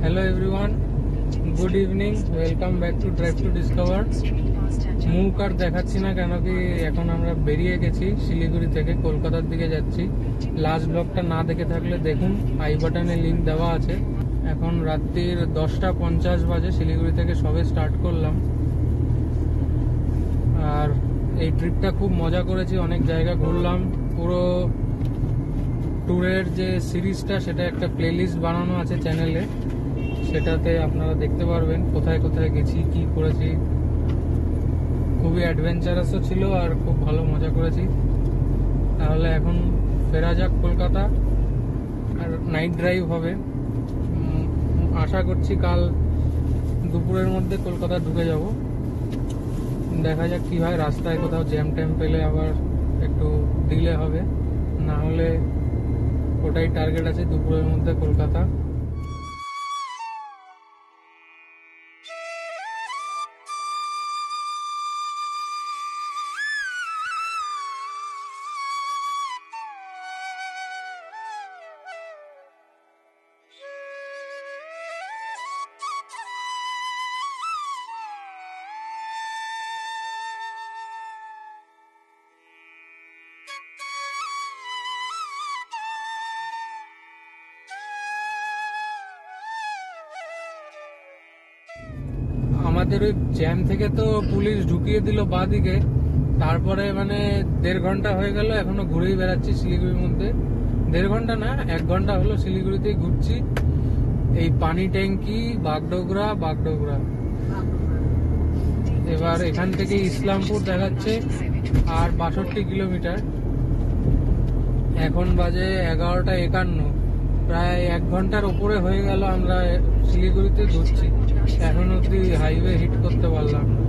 Hello everyone, good evening, welcome back to Drive to Discover. মুখ আর দেখাচ্ছি না কেন কি এখন আমরা বেরিয়ে গেছি শিলিগুড়ি থেকে কলকাতার দিকে যাচ্ছি। লাস্ট ব্লগটা না দেখে থাকলে দেখুন, আই বাটনে লিঙ্ক দেওয়া আছে। এখন রাত্রির 10:50 বাজে, শিলিগুড়ি থেকে সবে স্টার্ট করলাম। আর এই ট্রিপটা খুব মজা করেছি, অনেক জায়গা ঘুরলাম। পুরো ট্যুরের যে সিরিজটা সেটা একটা প্লেলিস্ট বানানো আছে চ্যানেলে, সেটাতে আপনারা দেখতে পারবেন কোথায় কোথায় গেছি, কি করেছি। খুবই অ্যাডভেঞ্চারাসও ছিল আর খুব ভালো মজা করেছি। তাহলে এখন ফেরা যাক কলকাতা, আর নাইট ড্রাইভ হবে। আশা করছি কাল দুপুরের মধ্যে কলকাতা ঢুকে যাব। দেখা যাক কি হয়, রাস্তায় কোথাও জ্যাম ট্যাম পেলে আবার একটু ডিলে হবে, না হলে ওটাই টার্গেট আছে দুপুরের মধ্যে কলকাতা। আমাদের ওই জ্যাম থেকে তো পুলিশ ঢুকিয়ে দিল বাঁদিকে, তারপরে মানে 1.5 ঘন্টা হয়ে গেল, এখনো ঘুরেই বেড়াচ্ছি শিলিগুড়ির মধ্যে। 1.5 ঘন্টা না, 1 ঘন্টা হলো শিলিগুড়িতেই ঘুরছি। এই পানি ট্যাঙ্কি, বাগডোগরা। এবার এখান থেকে ইসলামপুর দেখাচ্ছে আর 62 কিলোমিটার। এখন বাজে 11:51, প্রায় 1 ঘন্টার উপরে হয়ে গেল আমরা শিলিগুড়িতে ঘুরছি। এখন অব্দি হাইওয়ে হিট করতে পারলাম না।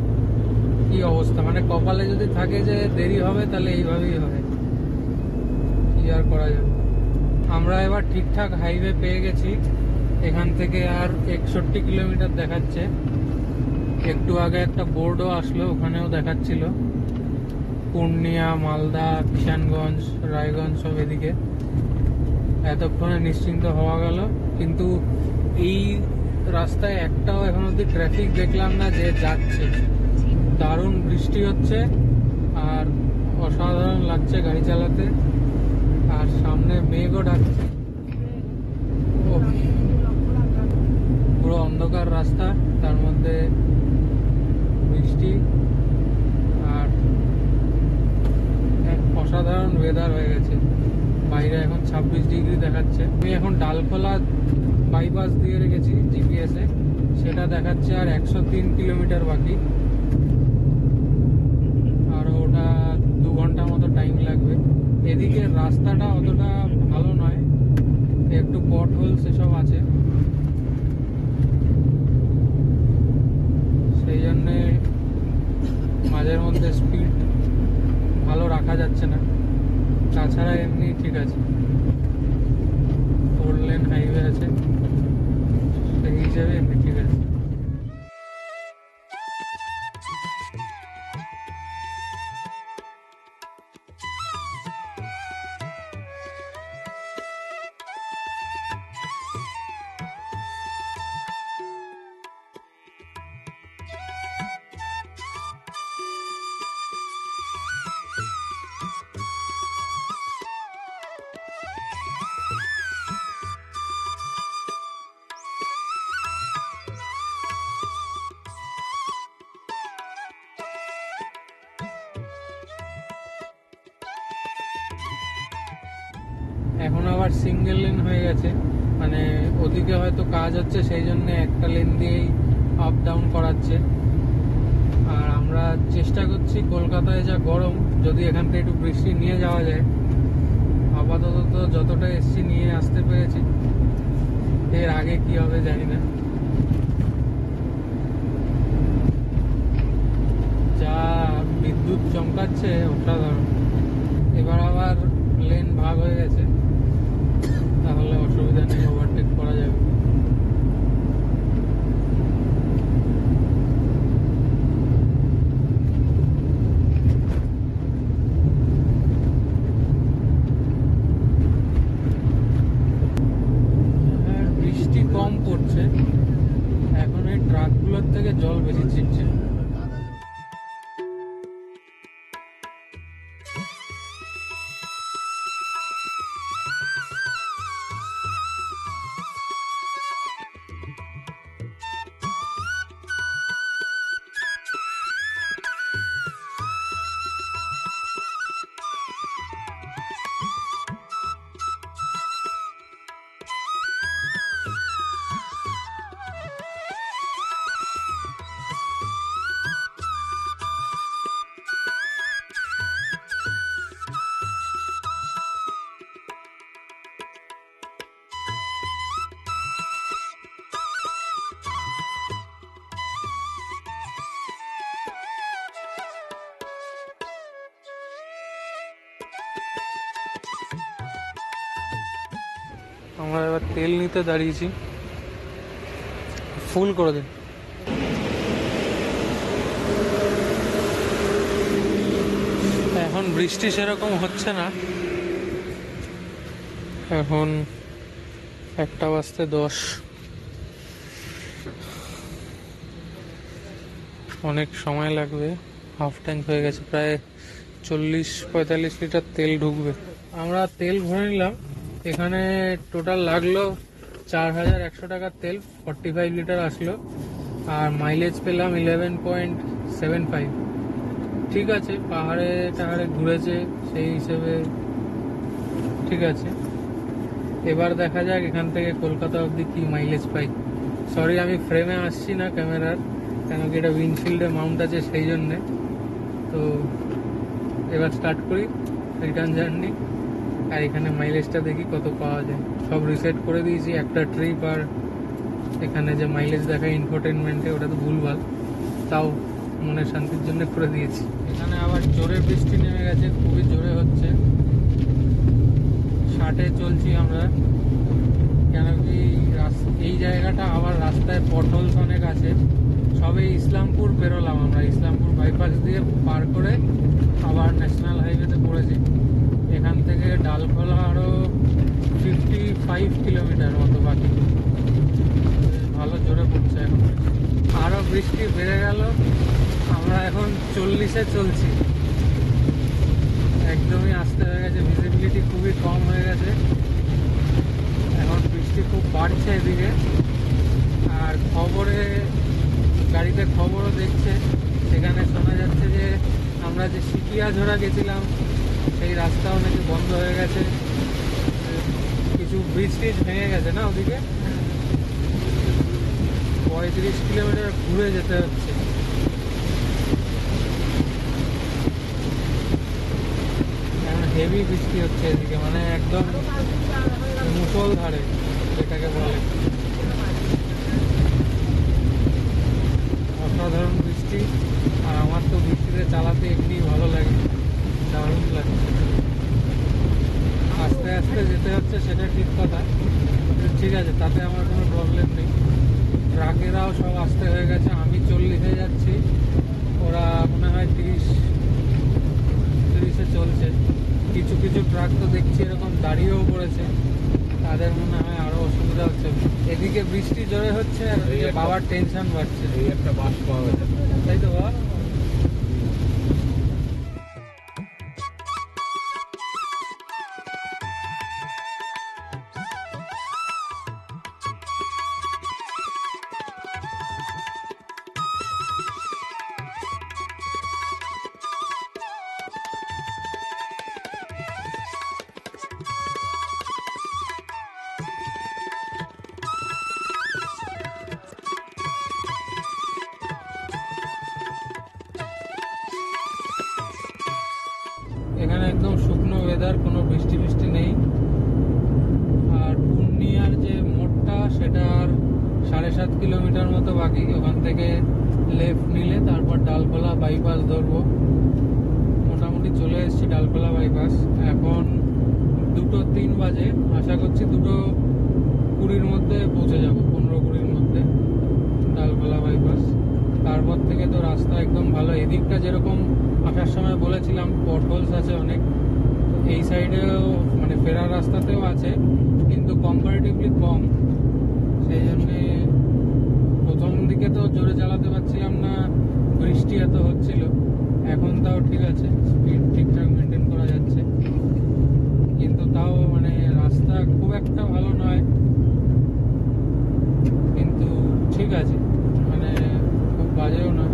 কি অবস্থা, মানে কপালে যদি থাকে যে দেরি হবে তাহলে এইভাবেই হয়, কি আর করা যাবে। আমরা এবার ঠিকঠাক হাইওয়ে পেয়ে গেছি। এখান থেকে আর 61 কিলোমিটার দেখাচ্ছে। একটু আগে একটা বোর্ডও আসলো, ওখানেও দেখাচ্ছিল পূর্ণিয়া, মালদা, কিষানগঞ্জ, রায়গঞ্জ সব এদিকে। এতক্ষণে নিশ্চিন্ত হওয়া গেল, কিন্তু এই রাস্তায় একটাও এখন অব্দি ট্রাফিক দেখলাম না যে যাচ্ছে। দারুণ বৃষ্টি হচ্ছে আর অসাধারণ লাগছে গাড়ি চালাতে, আর সামনে মেঘও ডাকছে। পুরো অন্ধকার রাস্তা, তার মধ্যে বৃষ্টি, আর অসাধারণ ওয়েদার হয়ে গেছে। বাইরে এখন 26 ডিগ্রি দেখাচ্ছে। আমি এখন ডালখোলা বাইপাস দিয়ে রেখেছি জিপিএসে, সেটা দেখাচ্ছে আর 103 কিলোমিটার বাকি। আর ওটা 2 ঘন্টা মতো টাইম লাগবে। এদিকে রাস্তাটা অতটা ভালো নয়, একটু পট হোল সেসব আছে, সেই জন্যে মাঝের মধ্যে স্পিড ভালো রাখা যাচ্ছে না। তাছাড়া এমনি ঠিক আছে, 4 লেন হাইওয়ে আছে, সেই হিসেবে এমনি ঠিক আছে। এখন আবার সিঙ্গেল লেন হয়ে গেছে, মানে ওদিকে হয়তো কাজ হচ্ছে, সেই জন্য একটা লেন দিয়েই আপ ডাউন করাচ্ছে। আর আমরা চেষ্টা করছি, কলকাতায় যা গরম, যদি এখান থেকে একটু বৃষ্টি নিয়ে যাওয়া যায়। আপাতত তো যতটা এসছি নিয়ে আসতে পেরেছি, এর আগে কি হবে জানি না। যা বিদ্যুৎ চমকাচ্ছে অসাধারণ। এবার আবার লেন ভাগ হয়ে গেছে, তাহলে অসুবিধা নেই, ওভারটেক করা যাবে। বৃষ্টি কম পড়ছে, ছিটছে। আমরা এবার তেল নিতে দাঁড়িয়েছি, ফুল করে দিন। এখন বৃষ্টি সেরকম হচ্ছে না, এখন 1:10। অনেক সময় লাগবে, হাফ ট্যাঙ্ক হয়ে গেছে, প্রায় 40-45 লিটার তেল ঢুকবে। আমরা তেল ভরে নিলাম, এখানে টোটাল লাগলো 4100 টাকার তেল, 45 লিটার আসলো, আর মাইলেজ পেলাম 11.75। ঠিক আছে, পাহাড়ে টাহাড়ে ঘুরেছে সেই হিসেবে ঠিক আছে। এবার দেখা যাক এখান থেকে কলকাতা অবধি কি মাইলেজ পাই। সরি আমি ফ্রেমে আসছি না ক্যামেরার, কেন কি এটা উইন্ডশিল্ডে মাউন্ট আছে সেই জন্যে। তো এবার স্টার্ট করি রিটার্ন জার্নি, আর এখানে মাইলেজটা দেখি কত পাওয়া যায়। সব রিসেট করে দিয়েছি, একটা ট্রিপ আর এখানে যে মাইলেজ দেখায় ইনফোটেনমেন্টে ওটা তো ভুলভাল, তাও মনের শান্তির জন্য করে দিয়েছি। এখানে আবার জোরে বৃষ্টি নেমে গেছে, খুবই জোরে হচ্ছে। 60-এ চলছি আমরা, কেন কি এই জায়গাটা আবার রাস্তায় পটলস অনেক আছে। সবে ইসলামপুর বেরোলাম আমরা, ইসলামপুর বাইপাস দিয়ে পার করে আবার ন্যাশনাল হাইওয়েতে পড়েছি। এখান থেকে ডালখোলা আরও 55 কিলোমিটার মতো বাকি। ভালো জোরে পড়ছে এখন, আরও বৃষ্টি বেড়ে গেল। আমরা এখন 40-এ চলছি, একদমই আস্তে হয়ে গেছে, ভিজিবিলিটি খুবই কম হয়ে গেছে। এখন বৃষ্টি খুব বাড়ছে এদিকে, আর খবরে গাড়িতে খবরও দেখছে, সেখানে শোনা যাচ্ছে যে আমরা যে সিকিয়াঝোড়া গেছিলাম সেই রাস্তাও নাকি বন্ধ হয়ে গেছে, কিছু ব্রিজ ট্রিজ ভেঙে গেছে না ওদিকে। 35 কিলোমিটার ঘুরে যেতে হচ্ছে। এখন হেভি বৃষ্টি হচ্ছে এদিকে, মানে একদম মুষলধারে যেটাকে বলে। অসাধারণ বৃষ্টি, আর আমার তো বৃষ্টিতে চালাতে এমনি ভালো লাগে, দারুণ লাগে। আস্তে আস্তে যেতে হচ্ছে সেটা ঠিক কথা, ঠিক আছে, তাতে আমার কোনো প্রবলেম নেই। ট্রাকেরাও সব আস্তে হয়ে গেছে, আমি 40-এ যাচ্ছি, ওরা মনে হয় 30-এ চলছে। কিছু কিছু ট্রাক তো দেখছি এরকম দাঁড়িয়েও পড়েছে, তাদের মনে হয় আরো অসুবিধা হচ্ছে। এদিকে বৃষ্টি জোরে হচ্ছে আর বাবার টেনশন বাড়ছে। এই একটা বাস পাওয়া গেছে, তাই তো বাবা। এখানে একদম শুকনো ওয়েদার, কোনো বৃষ্টি বৃষ্টি নেই। আর পূর্ণিয়ার যে মোড়টা সেটার 7.5 কিলোমিটার মতো বাকি, ওখান থেকে লেফট নিলে তারপর ডালখোলা বাইপাস ধরবো। মোটামুটি চলে এসেছি ডালখোলা বাইপাস। এখন 2:03 বাজে, আশা করছি 2:20-র মধ্যে পৌঁছে যাব, 15-20-র মধ্যে ডালখোলা বাইপাস। তারপর থেকে তো রাস্তা একদম ভালো। এদিকটা যেরকম আসার সময় বলেছিলাম পটহোলস আছে অনেক, এই সাইডেও মানে ফেরার রাস্তাতেও আছে, কিন্তু কম্পারেটিভলি কম। সেই জন্যে প্রথম দিকে সেদিনকে তো জোরে চালাতে পারছিলাম না, বৃষ্টি এত হচ্ছিল। এখন তাও ঠিক আছে, স্পিড ঠিকঠাক মেনটেন করা যাচ্ছে, কিন্তু তাও মানে রাস্তা খুব একটা ভালো নয়, কিন্তু ঠিক আছে, মানে খুব বাজেও না।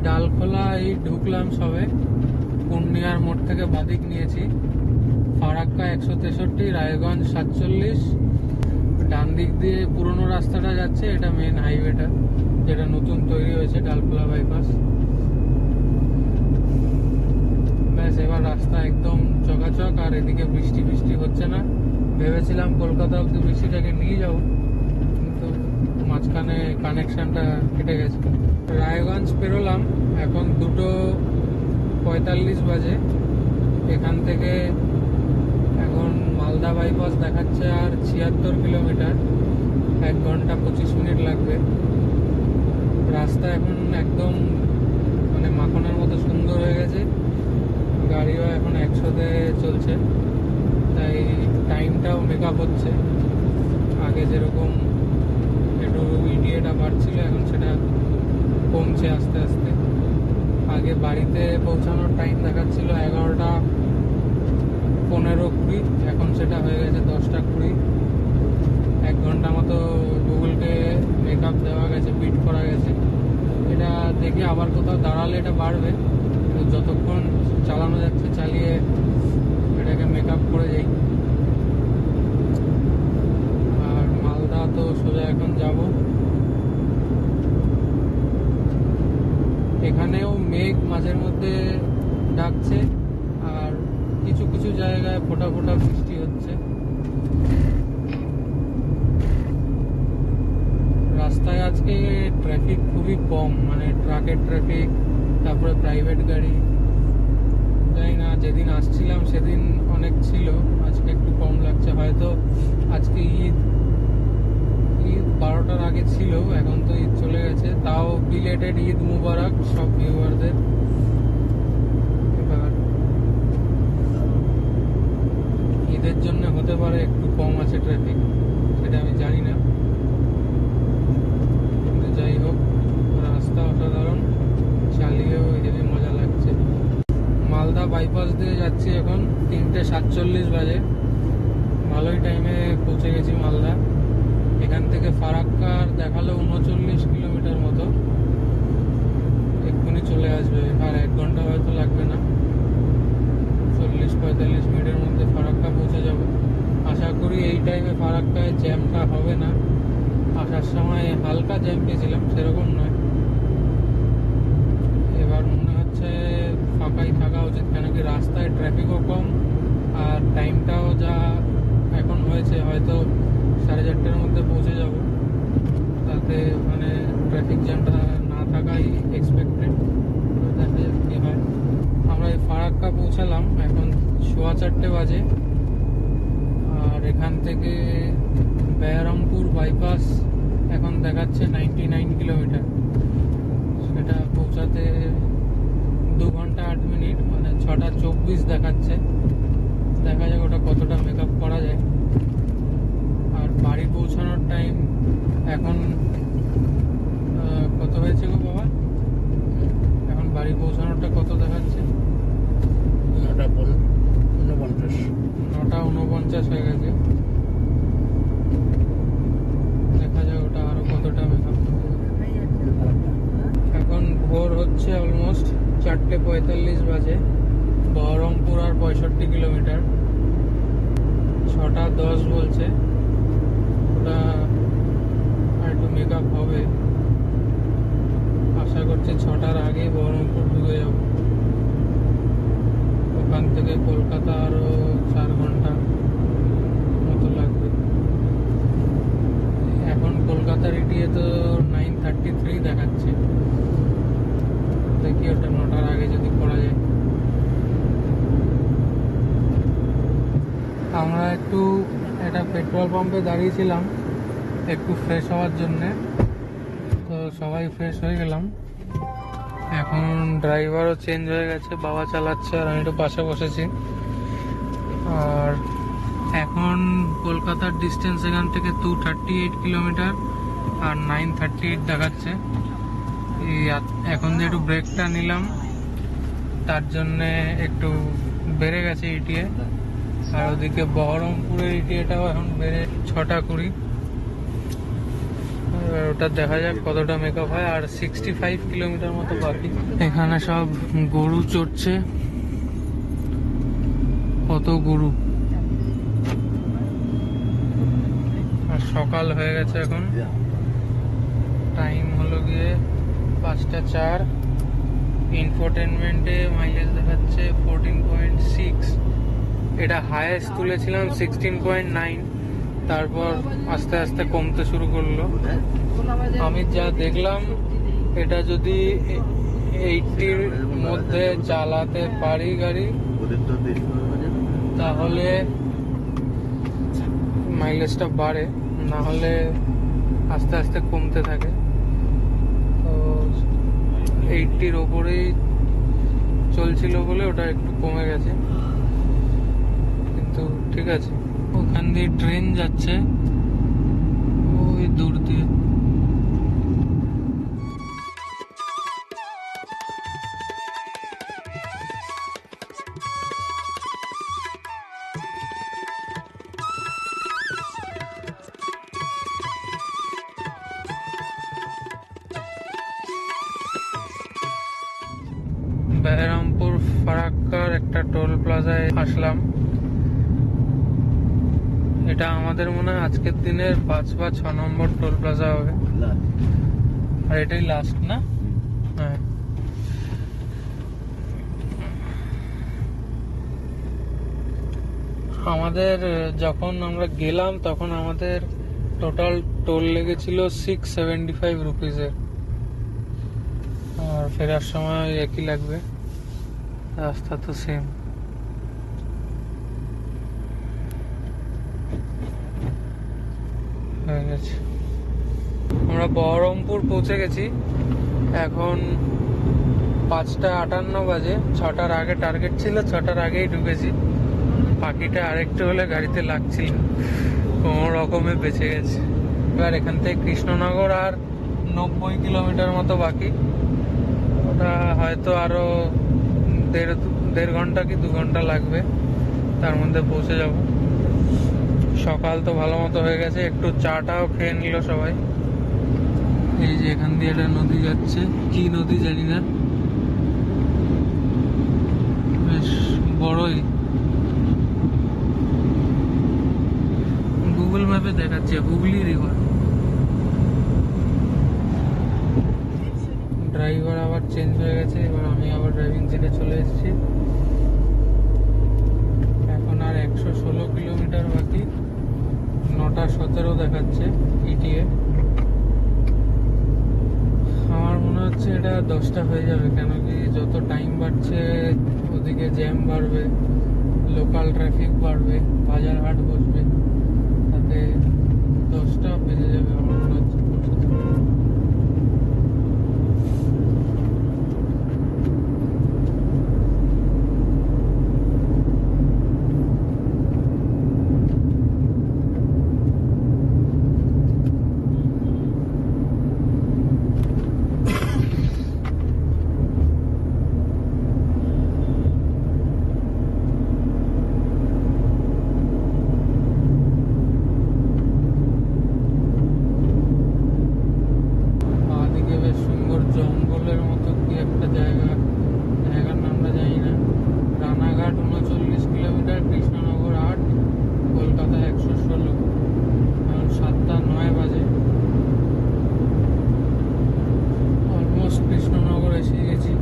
ডালখোলা এই ঢুকলাম সবে, পূর্ণিয়ার মোড় থেকে বাদিক নিয়েছি, ফারাক্কা 163, রায়গঞ্জ 47, ডান দিক দিয়ে পুরোনো রাস্তাটা যাচ্ছে, এটা মেন হাইওয়েটা যেটা নতুন তৈরি হয়েছে, ডালখোলা বাইপাস। ব্যাস, এবার রাস্তা একদম চকাচক, আর এদিকে বৃষ্টি বৃষ্টি হচ্ছে না। ভেবেছিলাম কলকাতা অব্দি বৃষ্টিটাকে নিয়ে যাবো, কিন্তু মাঝখানে কানেকশনটা কেটে গেছে। রায়গঞ্জ পেরোলাম, এখন 2:45 বাজে। এখান থেকে এখন মালদা বাইপাস দেখাচ্ছে আর 76 কিলোমিটার, 1 ঘন্টা 25 মিনিট লাগবে। রাস্তা এখন একদম মানে মাখনের মতো সুন্দর হয়ে গেছে, গাড়িও এখন 100-তে চলছে, তাই টাইমটাও মেকআপ হচ্ছে। আগে যেরকম একটু ইডিয়েটা বাড়ছিল, এখন সেটা কমছে আস্তে আস্তে। আগে বাড়িতে পৌঁছানোর টাইম দেখাচ্ছিল 11:15-20, এখন সেটা হয়ে গেছে 10:20। 1 ঘন্টা মতো গুগলকে মেকআপ দেওয়া গেছে, বিট করা গেছে। এটা দেখে আবার কোথাও দাঁড়ালে এটা বাড়বে, যতক্ষণ চালানো যাচ্ছে চালিয়ে এটাকে মেকআপ করে যাই। আর মালদা তো সোজা এখন যাব। এখানেও মেঘ মাঝের মধ্যে ডাকছে, আর কিছু কিছু জায়গায় ফোঁটা ফোঁটা বৃষ্টি হচ্ছে। রাস্তায় আজকে ট্রাফিক খুবই কম, মানে ট্রাকের ট্রাফিক, তারপরে প্রাইভেট গাড়ি। জানি না, যেদিন আসছিলাম সেদিন অনেক ছিল, আজকে একটু কম লাগছে। হয়তো আজকে ঈদ 12টার আগে ছিল, এখন তো ঈদ চলে গেছে। তাও বিলেটেড ঈদ মুবারক সব ভিউয়ারদের। এবার ঈদের জন্য হতে পারে একটু কম আছে ট্রাফিক, সেটা আমি জানি না, কিন্তু যাই হোক, রাস্তা অসাধারণ, চালিয়েও হেবি মজা লাগছে। মালদা বাইপাস দিয়ে যাচ্ছি এখন, 3:47 বাজে, ভালোই টাইমে পৌঁছে গেছি মালদা। এখান থেকে ফারাক্কার দেখালো 39 কিলোমিটার মতো, এক্ষুনি চলে আসবে, আর 1 ঘন্টা হয়তো লাগবে না, 40-45 মিনিটের মধ্যে ফারাক্কা পৌঁছে যাব। আশা করি এই টাইমে ফারাক্কায় জ্যামটা হবে না। আসার সময় হালকা জ্যাম পেয়েছিলাম, সেরকম নয়। এবার মনে হচ্ছে ফাঁকাই থাকা উচিত, কেন কি রাস্তায় ট্রাফিকও কম, আর টাইমটাও যা এখন হয়েছে, হয়তো 4:30-র মধ্যে পৌঁছে যাব, তাতে মানে ট্রাফিক জ্যামটা না থাকাই এক্সপেক্টেড। দেখা যাক কী হয়। আমরা এই ফারাক্কা পৌঁছালাম, এখন 4:15 বাজে, আর এখান থেকে বেহারামপুর বাইপাস এখন দেখাচ্ছে 99 কিলোমিটার, সেটা পৌঁছাতে 2 ঘন্টা 8 মিনিট, মানে 6:24 দেখাচ্ছে। দেখা যাক ওটা কতটা মেকআপ করা যায়। আর বাড়ি পৌঁছানোর টাইম এখন কত হয়েছে গো বাবা? এখন বাড়ি পৌঁছানোরটা কত দেখাচ্ছে? 9:49 হয়ে গেছে। দেখা যাক ওটা আরো কতটা মেকআপ করবে। এখন ভোর হচ্ছে, অলমোস্ট 4:45 বাজে। বহরমপুর আর 65 কিলোমিটার, 6:10 বলছে। ওটা আর একটু মেকআপ হবে, আশা করছি 6টার আগে বহরমপুর ঢুকে যাব। ওখান থেকে কলকাতা আরো 4 ঘন্টা মতো লাগবে। এখন কলকাতার ইটিএ তো 9:33 দেখাচ্ছে, দেখি ওটা 9টার আগে যদি করা যায়। আমরা একটু একটা পেট্রোল পাম্পে দাঁড়িয়েছিলাম একটু ফ্রেশ হওয়ার জন্যে, তো সবাই ফ্রেশ হয়ে গেলাম। এখন ড্রাইভারও চেঞ্জ হয়ে গেছে, বাবা চালাচ্ছে আর আমি একটু পাশে বসেছি। আর এখন কলকাতার ডিস্টেন্স এখান থেকে 238 কিলোমিটার, আর 9:38 দেখাচ্ছে। এখন যে একটু ব্রেকটা নিলাম তার জন্যে একটু বেড়ে গেছে ইটিএ। আর ওদিকে বহরমপুরের ইটিএটাও এখন বেড়ে 6:20। ওটা দেখা যাক কতটা মেকআপ হয়। আর 65 কিলোমিটার মতো বাকি। এখানে সব গরু চড়ছে, কত গরু। আর সকাল হয়ে গেছে, এখন টাইম হলো গিয়ে 5:04। ইনফোটেনমেন্টে মাইলেজ দেখাচ্ছে 14.6। এটা হাইয়েস্ট তুলেছিলাম 16.9, তারপর আস্তে আস্তে কমতে শুরু করলো। আমি যা দেখলাম, এটা যদি 80-র মধ্যে চালাতে পারি গাড়ি, তাহলে মাইলেজটা বাড়ে, না হলে আস্তে আস্তে কমতে থাকে। তো 80-র ওপরেই চলছিল বলে ওটা একটু কমে গেছে, কিন্তু ঠিক আছে। ওখান দিয়ে ট্রেন যাচ্ছে ওই দূর দিয়ে। বেহরামপুর ফারাক্কার একটা টোল প্লাজায় আসলাম। এটা আমাদের মনে হয় আজকের দিনের 5 বা 6 নম্বর টোল প্লাজা হবে, আর এটাই লাস্ট না? হ্যাঁ। আমাদের যখন আমরা গেলাম তখন আমাদের টোটাল টোল লেগেছিল 675 রুপিজের, আর ফেরার সময় একই লাগবে, রাস্তা তো সেম। হয়ে গেছে, আমরা বহরমপুর পৌঁছে গেছি। এখন 5:58 বাজে। 6টার আগে টার্গেট ছিল, 6টার আগেই ঢুকেছি। পাখিটা আরেকটু হলে গাড়িতে লাগছিল, কোনো রকমে বেঁচে গেছে। এবার এখান থেকে কৃষ্ণনগর আর 90 কিলোমিটার মতো বাকি। ওটা হয়তো আরো দেড় ঘন্টা কি 2 ঘন্টা লাগবে, তার মধ্যে পৌঁছে যাব। সকাল তো ভালো মতো হয়ে গেছে, একটু চাটাও খেয়ে নিল সবাই। এই যে এখান দিয়ে একটা নদী যাচ্ছে, কি নদী জানি না, বেশ বড়ই। গুগল ম্যাপে দেখাচ্ছে হুগলি রিভার। ড্রাইভার আবার চেঞ্জ হয়ে গেছে, এবার আমি আবার ড্রাইভিং সিটে চলে এসেছি। এখন আর 116 কিলোমিটার বাকি। 9:17 দেখাচ্ছে ইটিএ। আমার মনে হচ্ছে এটা 10টা হয়ে যাবে, কেন কি যত টাইম বাড়ছে ওদিকে জ্যাম বাড়বে, লোকাল ট্রাফিক বাড়বে, বাজার হাট বসবে, তাতে 10টা বেজে যাবে আমার মনে হচ্ছে। জঙ্গলের মতো কি একটা জায়গার নামটা জানি না। রানাঘাট 39 কিলোমিটার, কৃষ্ণনগর 8, কলকাতা 116। এখন 7:09 বাজে, অলমোস্ট কৃষ্ণনগর এসে গেছি।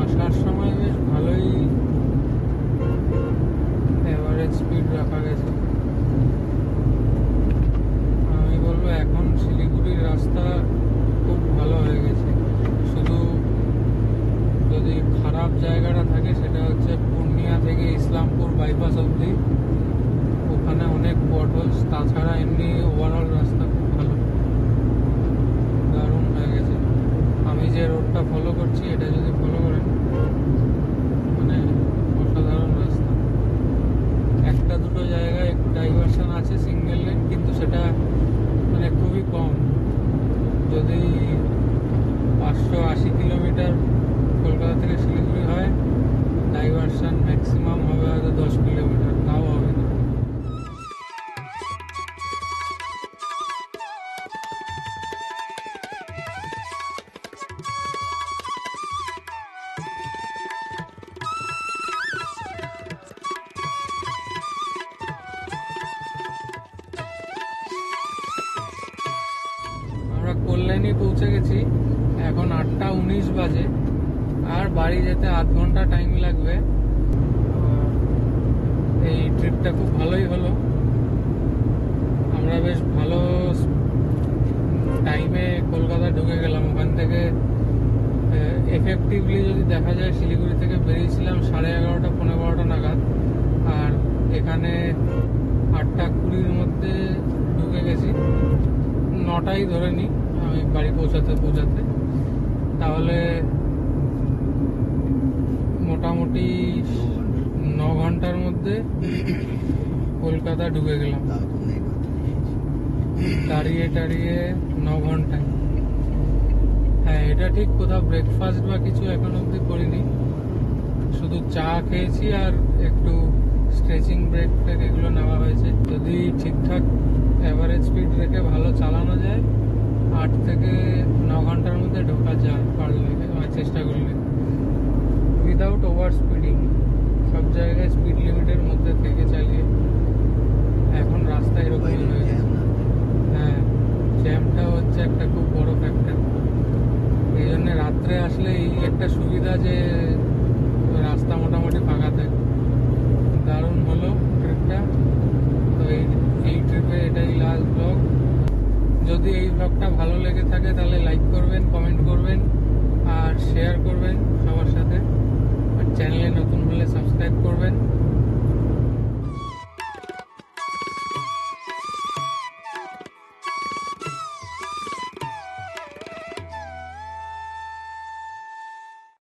আসার সময় বেশ ভালোই এভারেজ স্পিড রাখা গেছে। আমি বলবো এখন শিলিগুড়ির রাস্তা খুব ভালো হয়ে গেছে। শুধু যদি খারাপ জায়গাটা থাকে সেটা হচ্ছে পূর্ণিয়া থেকে ইসলামপুর বাইপাস অবধি, ওখানে অনেক পটহোলস। তাছাড়া এমনি ওভারঅল রাস্তা খুব ভালো, দারুণ হয়ে গেছে। আমি যে রোডটা ফলো করছি এটা যদি ফলো করেন, মানে অসাধারণ রাস্তা। ম্যাক্সিমাম হবে হয়তো 10 কিলোমিটার, তাও হবে না। আমরা কল্যাণী পৌঁছে গেছি, এখন 8:19 বাজে, আর বাড়ি যেতে আধ ঘন্টা টাইম লাগবে। এই ট্রিপটা খুব ভালোই হলো, আমরা বেশ ভালো টাইমে কলকাতা ঢুকে গেলাম। ওখান থেকে এফেক্টিভলি যদি দেখা যায় শিলিগুড়ি থেকে বেরিয়েছিলাম 11:30 12:15 নাগাদ, আর এখানে 8:20 মধ্যে ঢুকে গেছি। 9টাই ধরে নিই আমি বাড়ি পৌঁছাতে তাহলে মোটামুটি 9 ঘন্টার মধ্যে কলকাতা ঢুকে গেলাম, দাঁড়িয়ে 9 ঘন্টায়। হ্যাঁ, এটা ঠিক, কোথাও ব্রেকফাস্ট বা কিছু এখন অব্দি করিনি, শুধু চা খেয়েছি আর একটু স্ট্রেচিং ব্রেক ফ্রেক এগুলো নেওয়া হয়েছে। যদি ঠিকঠাক অ্যাভারেজ স্পিড রেখে ভালো চালানো যায় 8 থেকে 9 ঘন্টার মধ্যে ঢোকা যায় পারলে, চেষ্টা করলে, উইদাউট ওভার স্পিডিং। সব জায়গায় স্পিড লিমিটের মধ্যে থেকে চালিয়ে। এখন রাস্তা এরকমই হয়ে গেছে। হ্যাঁ, জ্যামটা হচ্ছে একটা খুব বড় ফ্যাক্টর। এই জন্য রাত্রে আসলে এই একটা সুবিধা যে রাস্তা মোটামুটি ফাঁকা থাকে। দারুণ হলো ট্রিপটা। তো এই ট্রিপে এটাই লাস্ট ব্লগ। যদি এই ব্লগটা ভালো লেগে থাকে তাহলে লাইক করবেন, কমেন্ট করবেন আর শেয়ার করবেন সবার সাথে। আর চ্যানেলে নতুন হলে সাবস্ক্রাইব করবেন।